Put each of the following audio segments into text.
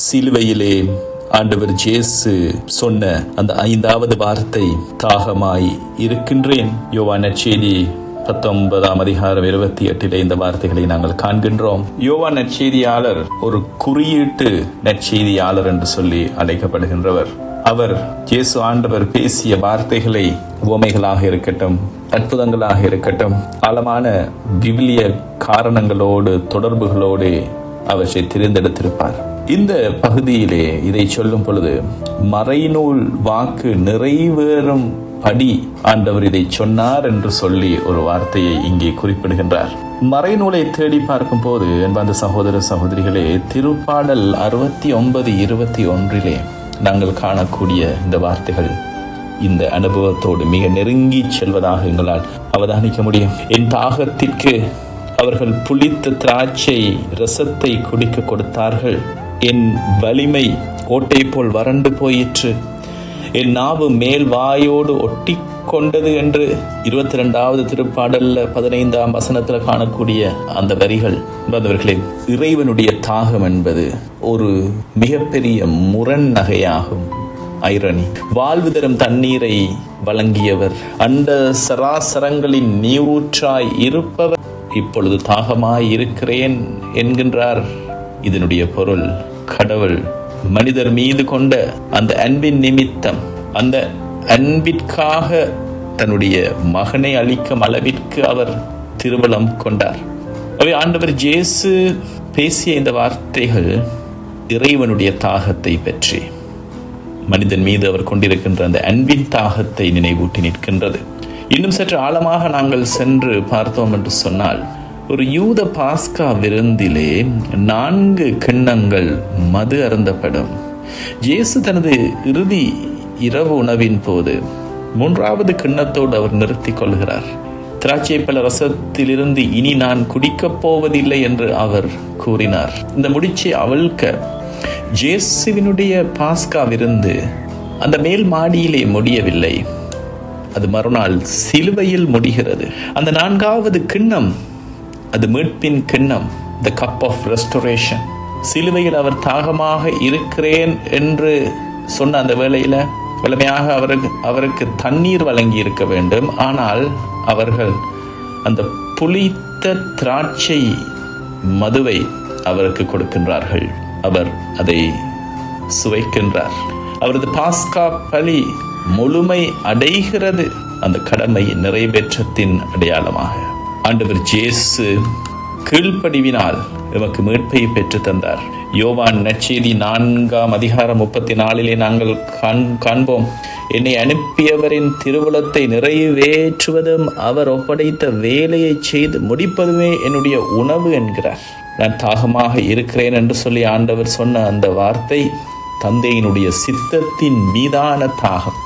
சிலுவையிலே ஆண்டவர் இயேசு சொன்ன அந்த 5வது வார்த்தை, தாகமாய் இருக்கின்றேன். யோவான் நற்செய்தி 19:28 இந்த வார்த்தைகளை நாங்கள் காண்கின்றோம். யோவான் நற்செய்தியாளர் ஒரு குறியீட்டு நற்செய்தியாளர் என்று சொல்லி அழைக்கப்படுகின்றவர். அவர் இயேசு ஆண்டவர் பேசிய வார்த்தைகளை உவமைகளாக இருக்கட்டும், அற்புதங்களாக இருக்கட்டும், ஆழமான விவிலிய காரணங்களோடு தொடர்புகளோடு அவற்றை தெரிந்தெடுத்திருப்பார். இந்த பகுதியிலே இதை சொல்லும் பொழுது மறைநூல் வாக்கு நிறைவேறும் படி ஆண்டவர் இதை சொன்னார் என்று சொல்லி ஒரு வார்த்தையை இங்கே குறிப்பிடுகின்றார். மறைநூலை தேடி பார்க்கும் போது அன்பார்ந்த சகோதர சகோதரிகளே, திருப்பாடல் 69:21 நாங்கள் காணக்கூடிய இந்த வார்த்தைகள் இந்த அனுபவத்தோடு மிக நெருங்கி செல்வதாக எங்களால் அவதானிக்க முடியும். என் தாகத்திற்கு அவர்கள் புளித்த திராட்சை ரசத்தை குடிக்க கொடுத்தார்கள். என் வலிமை ஓட்டை போல் வறண்டு போயிற்று. என் நாவு மேல் வாயோடு ஒட்டி கொண்டது என்று 22வது திருப்பாடல்ல 15ஆம் வசனத்தில் காணக்கூடிய அந்த வரிகள். இறைவனுடைய தாகம் என்பது ஒரு மிகப்பெரிய முரண் நகையாகும். ஐரணி. வாழ்வு தரும் தண்ணீரை வழங்கியவர், அந்த சராசரங்களின் நீரூற்றாய் இருப்பவர் இப்பொழுது தாகமாய் இருக்கிறேன் என்கின்றார். இதனுடைய பொருள், கடவுள் மனிதர் மீது கொண்ட அந்த அன்பின் நிமித்தம், அந்த அன்பிற்காக தன்னுடைய மகனை அளிக்கும் அளவிற்கு அவர் திருவலம் கொண்டார். அவை ஆண்டவர் இயேசு பேசிய இந்த வார்த்தைகள் இறைவனுடைய தாகத்தை பற்றி, மனிதன் மீது அவர் கொண்டிருக்கின்ற அந்த அன்பின் தாகத்தை நினைவூட்டி நிற்கின்றது. இன்னும் சற்று ஆழமாக நாங்கள் சென்று பார்த்தோம் என்று சொன்னால், ஒரு யூத பாஸ்கா விருந்திலே 4 கிண்ணங்கள் மது அருந்தப்படும். இயேசு தனது இறுதி இரவு உணவின் போது 3வது கிண்ணத்தோடு அவர் நிறுத்திக் கொள்கிறார். திராட்சை பழ ரசத்திலிருந்து இனி நான் குடிக்கப் போவதில்லை என்று அவர் கூறினார். இந்த முடிச்சை அவிழ்க்க இயேசுவினுடைய பாஸ்கா விருந்து அந்த மேல் மாடியிலே முடியவில்லை. அது மறுநாள் சிலுவையில் முடிகிறது. அந்த 4வது கிண்ணம், அது மீட்பின் கிண்ணம், the cup of restoration. சிலுவையில் அவர் தாகமாக இருக்கிறேன் என்று சொன்ன அந்த வேளையில வலிமையாக அவருக்கு தண்ணீர் வழங்கி இருக்க வேண்டும். ஆனால் அவர்கள் அந்த புளித்த திராட்சை மதுவை அவருக்கு கொடுக்கின்றார்கள். அவர் அதை சுவைக்கின்றார். அவரது பாஸ்கா பலி முழுமை அடைகிறது. அந்த கடமை நிறைவேற்றத்தின் அடையாளமாக ஆண்டவர் இயேசு கீழ்ப்படிவினால் எமக்கு மீட்பை பெற்று தந்தார். யோவான் நற்செய்தி 4:34 நாங்கள் காண்போம், என்னை அனுப்பியவரின் திருவுளத்தை நிறைவேற்றுவதும் அவர் ஒப்படைத்த வேலையை செய்து முடிப்பதுமே என்னுடைய உணவு என்கிறார். நான் தாகமாக இருக்கிறேன் என்று சொல்லி ஆண்டவர் சொன்ன அந்த வார்த்தை தந்தையினுடைய சித்தத்தின் மீதான தாகம்.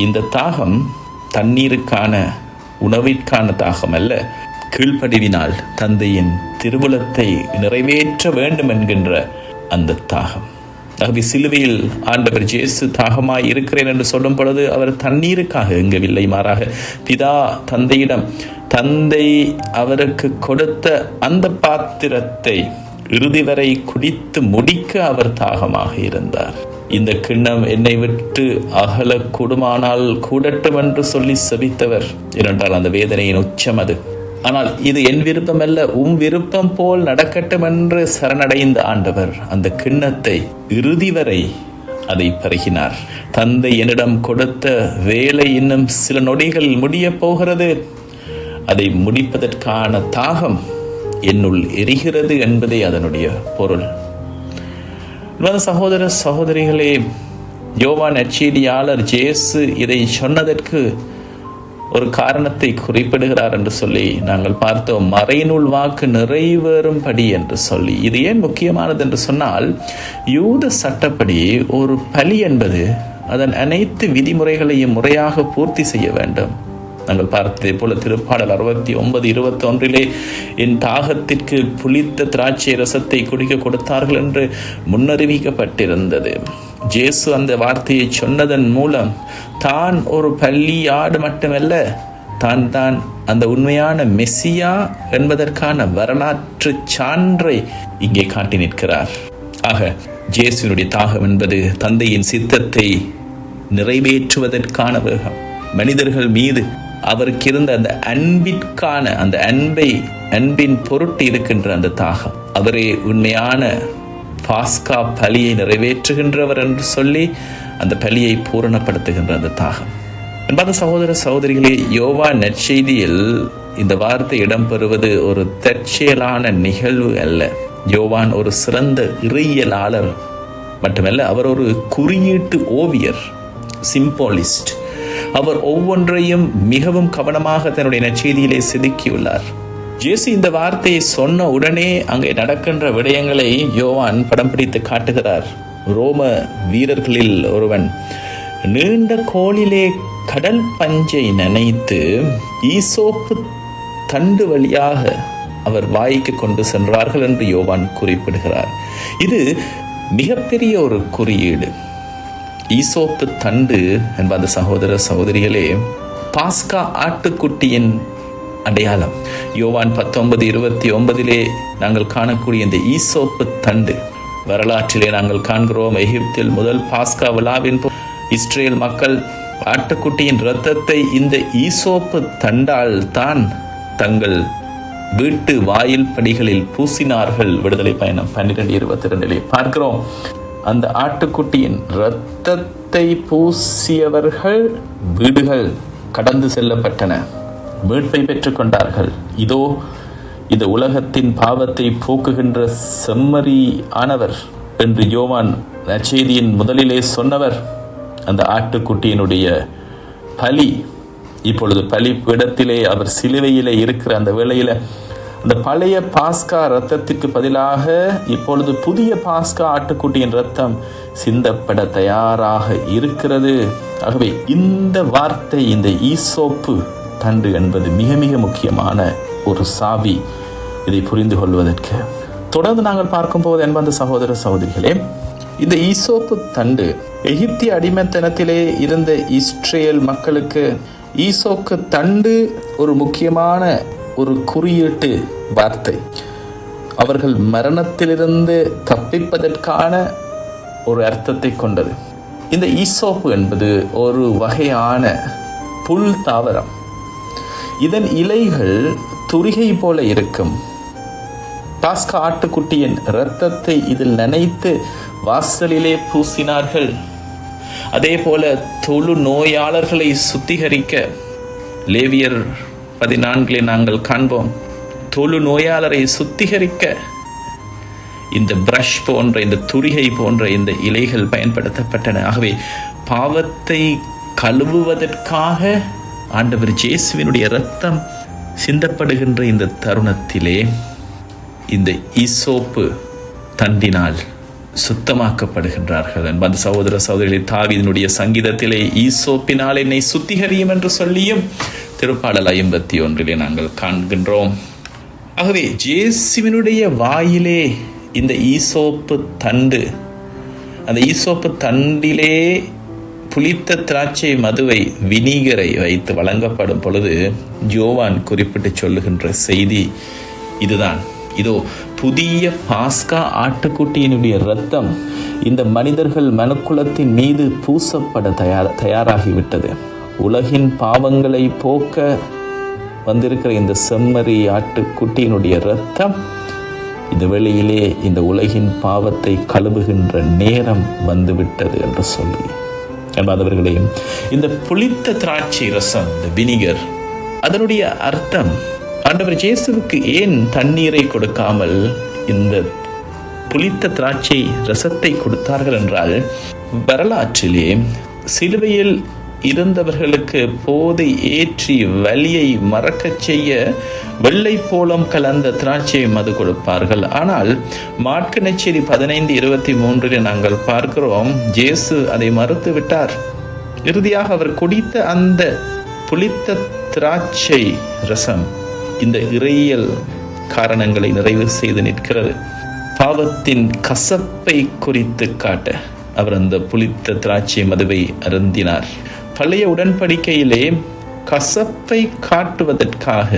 இந்த தாகம் தண்ணீருக்கான, உணவிற்கான தாகம் அல்ல, கீழ்ப்படிவினால் தந்தையின் திருவுளத்தை நிறைவேற்ற வேண்டும் என்கின்ற அந்த தாகம். ஆகவே சிலுவையில் ஆண்டவர் இயேசு தாகமாய் இருக்கிறேன் என்று சொல்லும் பொழுது அவர் தண்ணீருக்காக எங்கவில்லை, மாறாக பிதா தந்தையிடம் தந்தை அவருக்கு கொடுத்த அந்த பாத்திரத்தை இறுதி வரை குடித்து முடிக்க அவர் தாகமாக இருந்தார். இந்த கிண்ணம் என்னை விட்டு அகல கூடுமானால் கூடட்டும் என்று சொல்லி செபித்தவர். ஏனென்றால் அந்த வேதனையின் உச்சம் அது. ஆனால் இது என் விருப்பம் அல்ல, உம் விருப்பம் போல் நடக்கட்டும் என்று சரணடைந்த ஆண்டவர் அந்த கிண்ணத்தை இறுதி வரை அதை பருகினார். தந்தை என்னிடம் கொடுத்த வேலை இன்னும் சில நொடிகள் முடிய போகிறது, அதை முடிப்பதற்கான தாகம் என்னுள் எரிகிறது என்பதே அதனுடைய பொருள். சகோதர சகோதரிகளே, யோவான் நற்செய்தியாளர் இயேசு இதை சொன்னதற்கு ஒரு காரணத்தை குறிப்பிடுகிறார் என்று சொல்லி நாங்கள் பார்த்தோம். மறைநூல் வாக்கு நிறைவேறும்படி என்று சொல்லி. இது ஏன் முக்கியமானது என்று சொன்னால், யூத சட்டப்படி ஒரு பலி என்பது அதன் அனைத்து விதிமுறைகளையும் முறையாக பூர்த்தி செய்ய வேண்டும். நாங்கள் பார்த்ததை போல திருப்பாடல் 69:21 என் தாகத்திற்கு புளித்த திராட்சை ரசத்தை குடிக்க கொடுத்தார்கள் என்று முன்னறிவிக்கப்பட்டிருந்தது. இயேசு அந்த வார்த்தையை சொன்னதன் மூலம் தான் ஒரு பள்ளியாடு மட்டுமல்ல, தான் அந்த உண்மையான மெசியா என்பதற்கான வரலாற்று சான்றை இங்கே காட்டி நிற்கிறார். ஆக இயேசுவினுடைய தாகம் என்பது தந்தையின் சித்தத்தை நிறைவேற்றுவதற்கான வேகம். மனிதர்கள் மீது அவருக்கு இருந்த அந்த அன்பிற்கான, அந்த அன்பின் பொருட்டு இருக்கின்ற அந்த தாகம். அவரே உண்மையான பாஸ்கா பலியை நிறைவேற்றுகின்றவர் என்று சொல்லி அந்த பலியை பூரணப்படுத்துகின்ற அந்த தாகம். அன்பான சகோதர சகோதரிகளே, யோவான் நற்செய்தியில் இந்த வார்த்தை இடம்பெறுவது ஒரு தற்செயலான நிகழ்வு அல்ல. யோவான் ஒரு சிறந்த இறையியலாளர் மட்டுமல்ல, அவர் ஒரு குறியீட்டு ஓவியர், சிம்போலிஸ்ட். அவர் ஒவ்வொன்றையும் மிகவும் கவனமாக தன்னுடைய நற்செய்தியிலே செதுக்கியுள்ளார். இயேசு இந்த வார்த்தையை சொன்ன உடனே அங்கே நடக்கின்ற விடயங்களை யோவான் படம் பிடித்து காட்டுகிறார். ரோம வீரர்களில் ஒருவன் நீண்ட கோலிலே கடல் பஞ்சை நனைத்து ஈசோப்பு தண்டு வழியாக அவர் வாய்க்கு கொண்டு சென்றார்கள் என்று யோவான் குறிப்பிடுகிறார். இது மிகப்பெரிய ஒரு குறியீடு. ஈசோப்பு தண்டு என்பது சகோதர சகோதரிகளே பாஸ்கா ஆட்டுக்குட்டியின் அடையாளம். யோவான் 19:29 நாங்கள் காணக்கூடிய இந்த ஈசோப்பு தண்டு வரலாற்றிலே நாங்கள் காண்கிறோம். எகிப்தில் முதல் பாஸ்கா விழாவின் இஸ்ரேல் மக்கள் ஆட்டுக்குட்டியின் இரத்தத்தை இந்த ஈசோப்பு தண்டால் தான் தங்கள் வீட்டு வாயில் படிகளில் பூசினார்கள். விடுதலை பயணம் 12:22 பார்க்கிறோம். அந்த ஆட்டுக்குட்டியின் இரத்தத்தை பூசியவர்கள் வீடுகள் கடந்து செல்லப்பட்டன, மீட்பை பெற்றுக் கொண்டார்கள். இதோ இந்த உலகத்தின் பாவத்தை போக்குகின்ற செம்மறி ஆனவர் என்று யோவான் நற்செய்தியின் முதலிலே சொன்னவர். அந்த ஆட்டுக்குட்டியினுடைய பலி இப்பொழுது பலி பீடத்திலே அவர் சிலுவையிலே இருக்கிற அந்த வேளையில அந்த பழைய பாஸ்கா இரத்தத்திற்கு பதிலாக இப்பொழுது புதிய பாஸ்கா ஆட்டுக்குட்டியின் இரத்தம் சிந்தப்பட தயாராக இருக்கிறது. ஆகவே இந்த வார்த்தை, இந்த ஈசோப்பு தண்டு என்பது மிக மிக முக்கியமான ஒரு சாவி இதை புரிந்து கொள்வதற்கு. தொடர்ந்து நாங்கள் பார்க்கும்போது என்பது சகோதர சகோதரிகளே, இந்த ஈசோப்பு தண்டு எகிப்திய அடிமைத்தனத்திலே இருந்த இஸ்ரேல் மக்களுக்கு ஈசோப்பு தண்டு ஒரு முக்கியமான ஒரு குறியீட்டு வார்த்தை. அவர்கள் மரணத்திலிருந்து தப்பிப்பதற்கான ஒரு அர்த்தத்தை கொண்டது. இந்த ஈசோப்பு என்பது ஒரு வகையான புல் தாவரம். இதன் இலைகள் துரிகை போல இருக்கும். பாஸ்கா ஆட்டுக்குட்டியின் இரத்தத்தை இதில் நனைத்து வாசலிலே பூசினார்கள். அதே போல தொழு நோயாளர்களை சுத்திகரிக்க லேவியர் 14 நாங்கள் காண்போம். தொழு நோயாளரை சுத்திகரிக்க இந்த பிரஷ் போன்ற, இந்த துரிகை போன்ற இந்த இலைகள் பயன்படுத்தப்பட்டன. ஆகவே பாவத்தை கழுவுவதற்காக ஆண்டவர் இயேசுவினுடைய இரத்தம் சிந்தப்படுகின்ற இந்த தருணத்திலே இந்த ஈசோப்பு தண்டினால் சுத்தமாக்கப்படுகின்றார்கள். என்பது சகோதர சகோதரிகளை தாவீதினுடைய சங்கீதத்திலே ஈசோப்பினால் என்னை சுத்திகரியும் என்று சொல்லியும் திருப்பாடல் 51 நாங்கள் காண்கின்றோம். ஆகவே இயேசுவினுடைய வாயிலே இந்த ஈசோப்பு தண்டு, அந்த ஈசோப்பு தண்டிலே புளித்த திராட்சை மதுவை, வினிகரை வைத்து வழங்கப்படும் பொழுது யோவான் குறிப்பிட்டு சொல்லுகின்ற செய்தி இதுதான். இதோ புதிய பாஸ்கா ஆட்டுக்குட்டியினுடைய இரத்தம் இந்த மனிதர்கள் மனுக்குலத்தின் மீது பூசப்பட தயாராகிவிட்டது. உலகின் பாவங்களை போக்க வந்திருக்கிற இந்த செம்மறி ஆட்டுக்குட்டியினுடைய இரத்தம் இந்த வெளியிலே இந்த உலகின் பாவத்தை கழுவுகின்ற நேரம் வந்துவிட்டது என்று சொல்லி, என்பவர்களையும் இந்த புளித்த திராட்சை ரசம், இந்த வினிகர், அதனுடைய அர்த்தம் ஆண்டவர் இயேசுவுக்கு ஏன் தண்ணீரை கொடுக்காமல் இந்த புளித்த திராட்சை ரசத்தை கொடுத்தார்கள் என்றால், வரலாற்றிலே சிலுவையில் இருந்தவர்களுக்கு போதை ஏற்றி வலியை மறக்கச் செய்ய வெள்ளை போலம் கலந்த திராட்சை மது கொடுப்பார்கள். ஆனால் மாற்கு நற்செய்தி 15:23 நாங்கள் பார்க்கிறோம், இயேசு அதை மறுத்து விட்டார். இறுதியாக அவர் குடித்த அந்த புளித்த திராட்சை ரசம் இந்த இறையியல் காரணங்களை நிறைவு செய்து நிற்கிறது. பாவத்தின் கசப்பை குறித்து காட்ட அவர் அந்த புளித்த திராட்சை மதுவை அருந்தினார். பழைய உடன்படிக்கையிலே கசப்பை காட்டுவதற்காக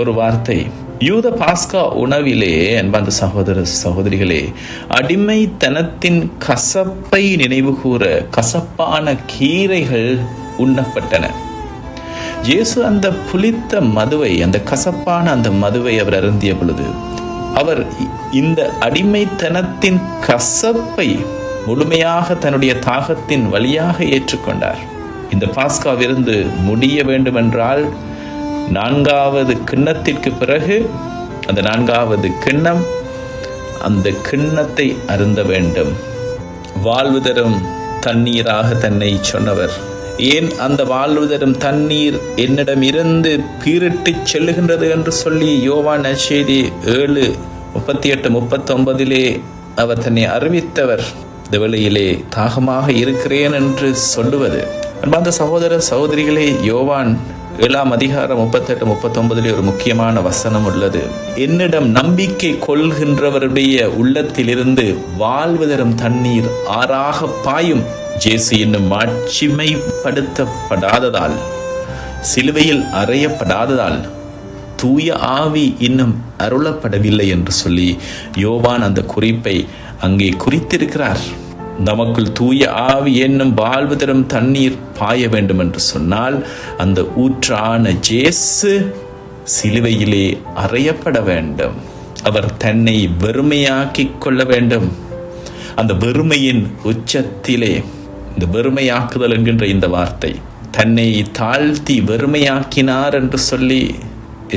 ஒரு வார்த்தை யூத பாஸ்கா உணவிலே அன்பார்ந்த சகோதர சகோதரிகளே, அடிமைத்தனத்தின் கசப்பை நினைவு கூற கசப்பான கீரைகள் உண்ணப்பட்டன. இயேசு அந்த புளித்த மதுவை, அந்த கசப்பான அந்த மதுவை அவர் அருந்திய பொழுது அவர் இந்த அடிமைத்தனத்தின் கசப்பை முழுமையாக தன்னுடைய தாகத்தின் வழியாக ஏற்றுக்கொண்டார். இந்த பாஸ்கா விருந்து முடிய வேண்டுமென்றால் 4வது கிண்ணத்திற்கு பிறகு அந்த 4வது கிண்ணம், அந்த கிண்ணத்தை அருந்த வேண்டும். வாழ்வு தரும் தண்ணீராக தன்னை சொன்னவர், ஏன் அந்த வாழ்வு தரும் தண்ணீர் என்னிடம் இருந்து பீரிட்டு செல்லுகின்றது என்று சொல்லி யோவான் நற்செய்தி 7:38-39 அவர் தன்னை அறிவித்தவர் இந்த வேளையிலே தாகமாக இருக்கிறேன் என்று சொல்லுவது. அன்பார்ந்த சகோதர சகோதரிகளே, யோவான் 7:38-39 ஒரு முக்கியமான வசனம் உள்ளது. என்னிடம் நம்பிக்கை கொள்கின்றவருடைய உள்ளத்திலிருந்து வாழ்வு தரும் தண்ணீர் ஆறாக பாயும். இயேசு இன்னும் மாட்சிமைப்படுத்தப்படாததால், சிலுவையில் அறையப்படாததால், தூய ஆவி இன்னும் அருளப்படவில்லை என்று சொல்லி யோவான் அந்த குறிப்பை அங்கே குறித்திருக்கிறார். நமக்குள் தூய ஆவி என்னும் வாழ்வு தரும் தண்ணீர் பாய வேண்டும் என்று சொன்னால் அந்த ஊற்றான இயேசு சிலுவையிலே அறையப்பட வேண்டும். அவர் தன்னை வெறுமையாக்கி கொள்ள வேண்டும். அந்த வெறுமையின் உச்சத்திலே, இந்த வெறுமையாக்குதல் என்கின்ற இந்த வார்த்தை, தன்னை தாழ்த்தி வெறுமையாக்கினார் என்று சொல்லி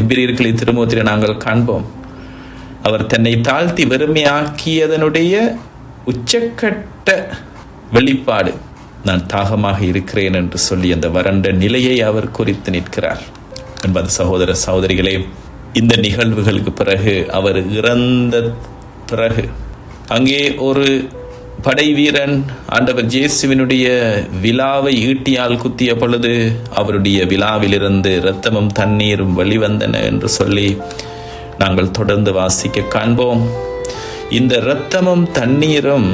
எபிரியர்களின் திருமுகத்திலே நாங்கள் காண்போம். அவர் தன்னை தாழ்த்தி வெறுமையாக்கியதனுடைய உச்சக்கட்ட வெளிப்பாடு, நான் தாகமாக இருக்கிறேன் என்று சொல்லி அந்த வறண்ட நிலையை அவர் குறித்து நிற்கிறார். என்பது சகோதர சகோதரிகளே, இந்த நிகழ்வுகளுக்கு பிறகு, அவர் இறந்த பிறகு, அங்கே ஒரு படை வீரன் ஆண்டவர் இயேசுவினுடைய விலாவை ஈட்டியால் குத்திய பொழுது அவருடைய விலாவிலிருந்து இரத்தமும் தண்ணீரும் வெளிவந்தன என்று சொல்லி நாங்கள் தொடர்ந்து வாசிக்க காண்போம். இந்த இரத்தமும் தண்ணீரும்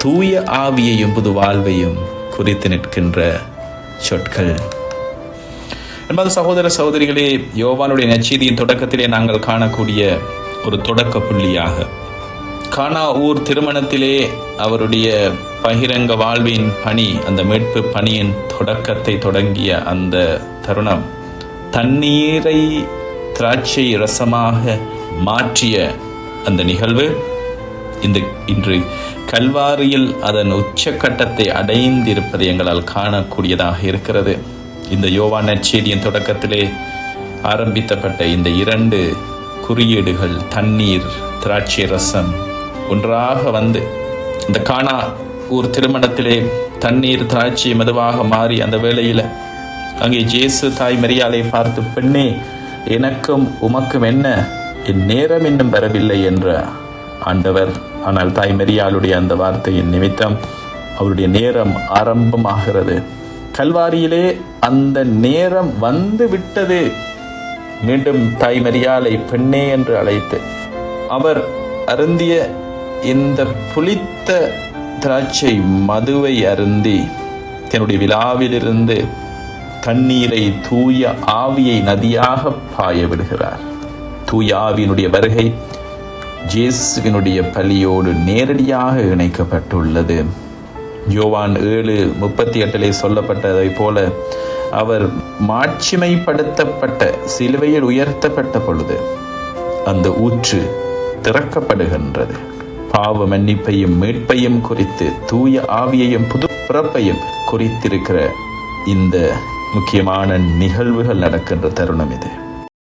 தூய ஆவியையும் புது வாழ்வையும் குறித்து நிற்கின்ற சொற்கள். என்பது சகோதர சகோதரிகளே, யோவானுடைய நற்செய்தியின் தொடக்கத்திலே நாங்கள் காணக்கூடிய ஒரு தொடக்க புள்ளியாக, கானா ஊர் திருமணத்திலே அவருடைய பகிரங்க வாழ்வின் பணி, அந்த மீட்பு பணியின் தொடக்கத்தை தொடங்கிய அந்த தருணம், தண்ணீரை திராட்சை ரசமாக மாற்றிய அந்த நிகழ்வு இன்று கல்வாரியில் அதன் உச்சக்கட்டத்தை அடைந்திருப்பதை எங்களால் காணக்கூடியதாக இருக்கிறது. இந்த யோவான் நற்செய்தியின் தொடக்கத்திலே ஆரம்பிக்கப்பட்ட இந்த 2 குறியீடுகள், தண்ணீர், திராட்சை ரசம், ஒன்றாக வந்து இந்த கானா ஊர் திருமணத்திலே தண்ணீர் திராட்சை மெதுவாக மாறி அந்த வேளையில் அங்கே இயேசு தாய் மரியாளை பார்த்து, பெண்ணே, எனக்கும் உமக்கும் என்ன, என் நேரம் இன்னும் வரவில்லை என்ற ஆண்டவர். ஆனால் தாய் மரியாளுடைய அந்த வார்த்தையின் நிமித்தம் அவருடைய நேரம் ஆரம்பமாகிறது. கல்வாரியிலே அந்த நேரம் வந்து விட்டது. மீண்டும் தாய் மரியாளை பெண்ணே என்று அழைத்து அவர் அருந்திய இந்த புளித்த திராட்சை மதுவை அருந்தி தன்னுடைய விழாவிலிருந்து தண்ணீரை, தூய ஆவியை நதியாக பாய விடுகிறார். தூய ஆவியினுடைய வருகை இயேசுவினுடைய பலியோடு நேரடியாக இணைக்கப்பட்டுள்ளது. யோவான் 7:38 சொல்லப்பட்டதை போல அவர் மாட்சிமைப்படுத்தப்பட்ட, சிலுவையில் உயர்த்தப்பட்ட பொழுது அந்த ஊற்று திறக்கப்படுகின்றது. பாவ மன்னிப்பையும் மீட்பையும் குறித்து, தூய ஆவியையும் புது பிறப்பையும் குறித்திருக்கிற இந்த முக்கியமான நிகழ்வுகள் நடக்கின்ற தருணம் இது.